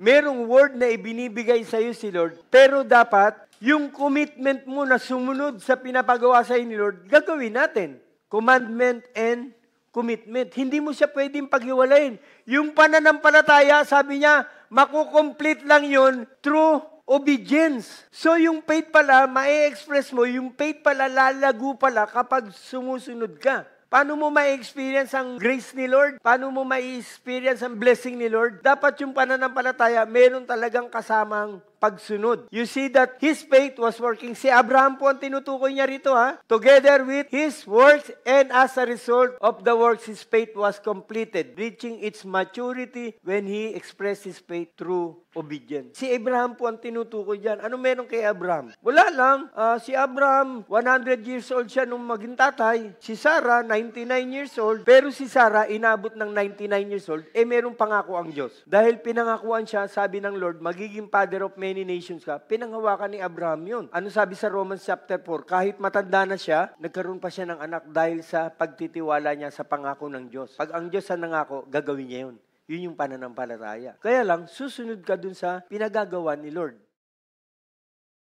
merong word na ibinibigay sa'yo si Lord, pero dapat yung commitment mo na sumunod sa pinapagawa sa'yo ni Lord, gagawin natin. Commandment and commitment. Hindi mo siya pwedeng paghiwalayin. Yung pananampalataya, sabi niya, makukomplete lang yun through obedience. So yung faith pala, ma-express mo, yung faith pala, lalago pala kapag sumusunod ka. Paano mo ma-experience ang grace ni Lord? Paano mo ma-experience ang blessing ni Lord? Dapat yung pananampalataya, meron talagang kasamang pagsunod. You see that his faith was working. Si Abraham po ang tinutukoy niya rito, ha? Together with his works, and as a result of the works, his faith was completed, reaching its maturity when he expressed his faith through obedience. Si Abraham po ang tinutukoy dyan. Ano meron kay Abraham? Wala lang. Si Abraham, 100 years old siya nung maging tatay. Si Sarah, 99 years old. Pero si Sarah, inabot ng 99 years old, merong pangako ang Diyos. Dahil pinangakuan siya, sabi ng Lord, magiging father of many nations ka, pinanghawakan ni Abraham yun. Ano sabi sa Romans chapter 4? Kahit matanda na siya, nagkaroon pa siya ng anak dahil sa pagtitiwala niya sa pangako ng Diyos. Pag ang Diyos ang nangako, gagawin niya yun. Yun yung pananampalataya. Kaya lang, susunod ka dun sa pinagagawa ni Lord.